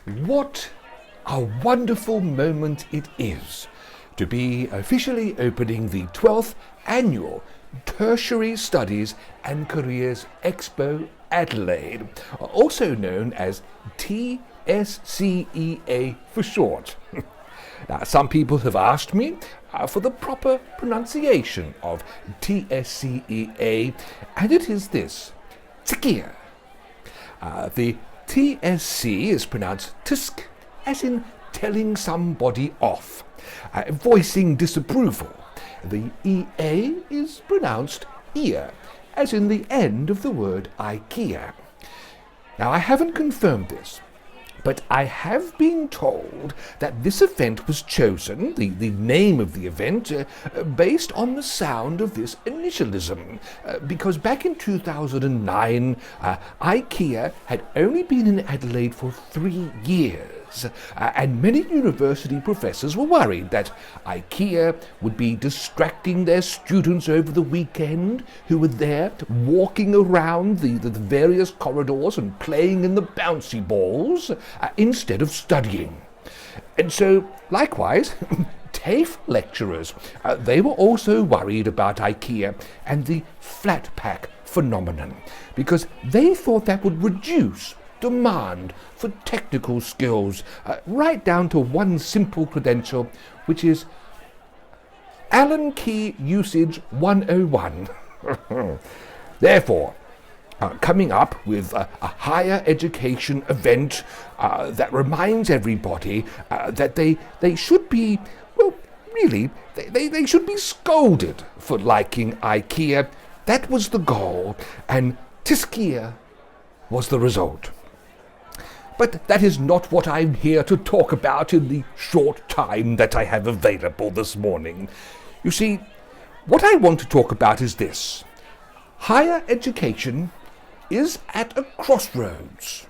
What a wonderful moment it is to be officially opening the 12th Annual Tertiary Studies and Careers Expo Adelaide, also known as TSCEA for short. Now, some people have asked me for the proper pronunciation of TSCEA, and it is this: TSCEA. The TSC is pronounced tisk, as in telling somebody off, voicing disapproval. The EA is pronounced ear, as in the end of the word IKEA. Now, I haven't confirmed this, but I have been told that this event was chosen, the name of the event, based on the sound of this initialism, because back in 2009, IKEA had only been in Adelaide for 3 years. And many university professors were worried that IKEA would be distracting their students over the weekend who were there walking around the various corridors and playing in the bouncy balls instead of studying. And so, likewise, TAFE lecturers, they were also worried about IKEA and the flat pack phenomenon, because they thought that would reduce demand for technical skills, right down to one simple credential, which is Allen Key Usage 101. Therefore, coming up with a higher education event that reminds everybody that they should be, well, really, they should be scolded for liking IKEA. That was the goal, and TSCEA was the result. But that is not what I'm here to talk about in the short time that I have available this morning. You see, what I want to talk about is this: higher education is at a crossroads.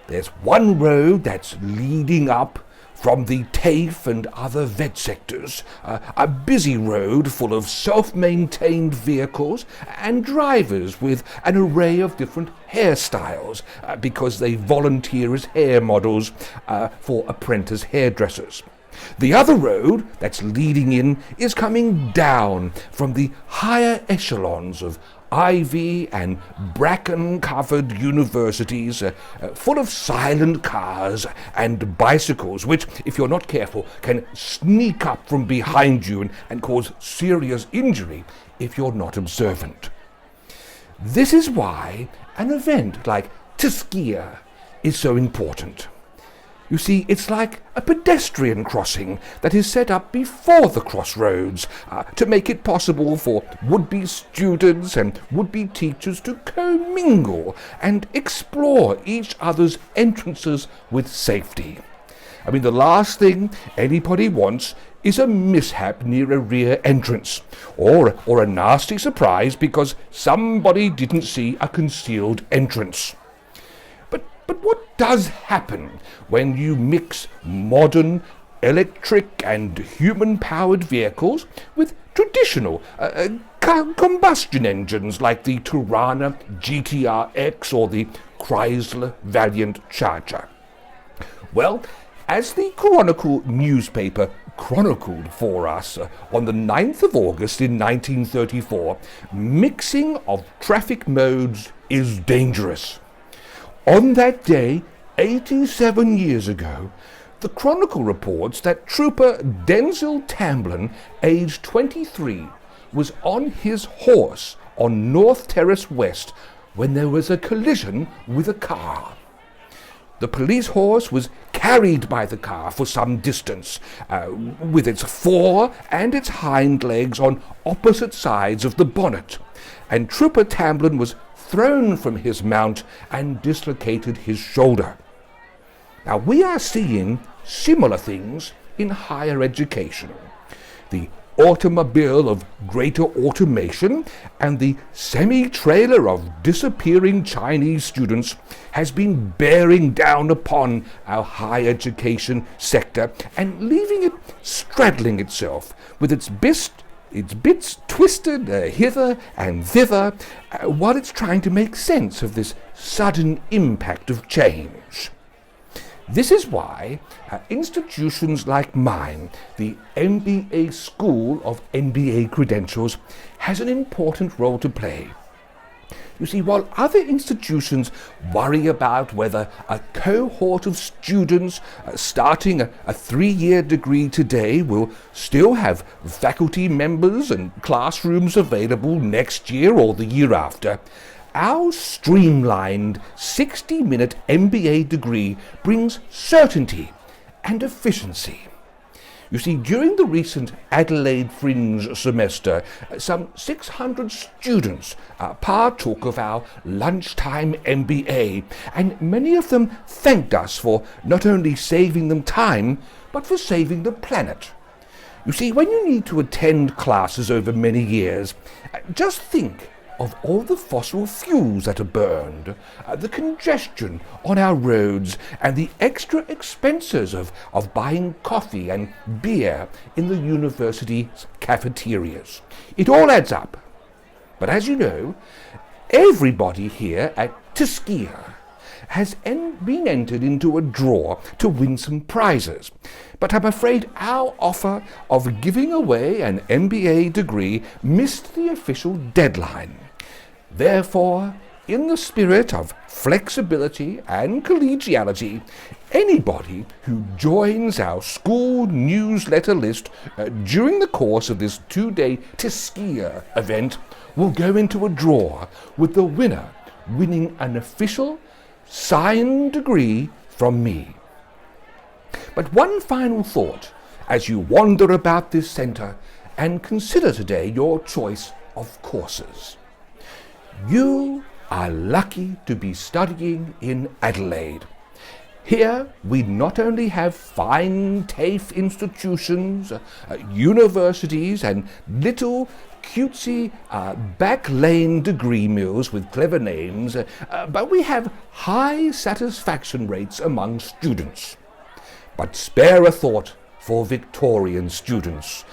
There's one road that's leading up from the TAFE and other vet sectors, a busy road full of self-maintained vehicles and drivers with an array of different hairstyles because they volunteer as hair models for apprentice hairdressers. The other road that's leading in is coming down from the higher echelons of ivy and bracken-covered universities, full of silent cars and bicycles, which, if you're not careful, can sneak up from behind you and cause serious injury if you're not observant. This is why an event like TSCEA is so important. You see, it's like a pedestrian crossing that is set up before the crossroads to make it possible for would-be students and would-be teachers to commingle and explore each other's entrances with safety. I mean, the last thing anybody wants is a mishap near a rear entrance, or a nasty surprise because somebody didn't see a concealed entrance. But what does happen when you mix modern electric and human-powered vehicles with traditional combustion engines like the Tirana GTR-X or the Chrysler Valiant Charger? Well, as the Chronicle newspaper chronicled for us on the 9th of August in 1934, mixing of traffic modes is dangerous. On that day, 87 years ago, the Chronicle reports that Trooper Denzil Tamblin, aged 23, was on his horse on North Terrace West when there was a collision with a car. The police horse was carried by the car for some distance, with its fore and its hind legs on opposite sides of the bonnet, and Trooper Tamblin was thrown from his mount and dislocated his shoulder. Now, we are seeing similar things in higher education. The automobile of greater automation and the semi-trailer of disappearing Chinese students has been bearing down upon our higher education sector and leaving it straddling itself with its bits twisted hither and thither while it's trying to make sense of this sudden impact of change. This is why institutions like mine, the MBA School of MBA Credentials, has an important role to play. You see, while other institutions worry about whether a cohort of students starting a 3-year degree today will still have faculty members and classrooms available next year or the year after, our streamlined 60-minute MBA degree brings certainty and efficiency. You see, during the recent Adelaide Fringe semester, some 600 students partook of our Lunchtime MBA, and many of them thanked us for not only saving them time, but for saving the planet. You see, when you need to attend classes over many years, just think of all the fossil fuels that are burned, the congestion on our roads, and the extra expenses of buying coffee and beer in the university cafeterias. It all adds up. But as you know, everybody here at TSCEA has been entered into a draw to win some prizes. But I'm afraid our offer of giving away an MBA degree missed the official deadline. Therefore, in the spirit of flexibility and collegiality, anybody who joins our school newsletter list during the course of this 2-day TSCEA event will go into a draw, with the winner winning an official signed degree from me. But one final thought as you wander about this centre and consider today your choice of courses. You are lucky to be studying in Adelaide. Here we not only have fine TAFE institutions, universities and little cutesy back lane degree mills with clever names, but we have high satisfaction rates among students. But spare a thought for Victorian students.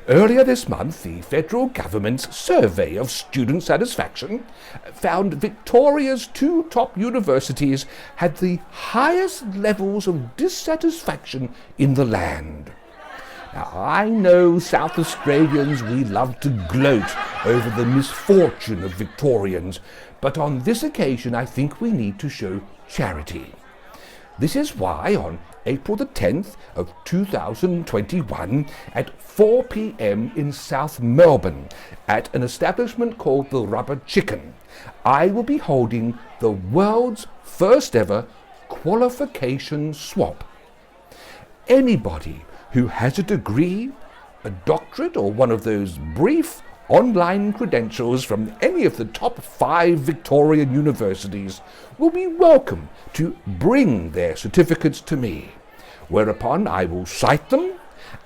Earlier this month, the federal government's survey of student satisfaction found Victoria's 2 top universities had the highest levels of dissatisfaction in the land. Now, I know South Australians, we love to gloat over the misfortune of Victorians, but on this occasion I think we need to show charity. This is why on April the 10th of 2021 at 4 p.m. in South Melbourne at an establishment called the Rubber Chicken, I will be holding the world's first ever qualification swap. Anybody who has a degree, a doctorate, or one of those brief online credentials from any of the top 5 Victorian universities will be welcome to bring their certificates to me, whereupon I will cite them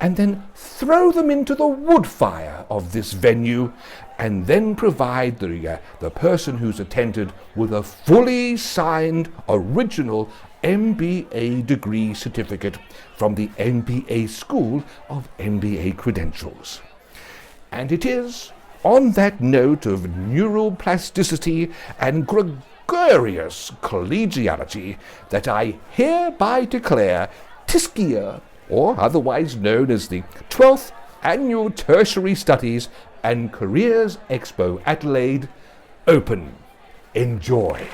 and then throw them into the wood fire of this venue, and then provide the person who's attended with a fully signed original MBA degree certificate from the MBA School of MBA Credentials. And it is on that note of neural plasticity and gregarious collegiality that I hereby declare TSCEA, or otherwise known as the 12th Annual Tertiary Studies and Careers Expo Adelaide, open. Enjoy.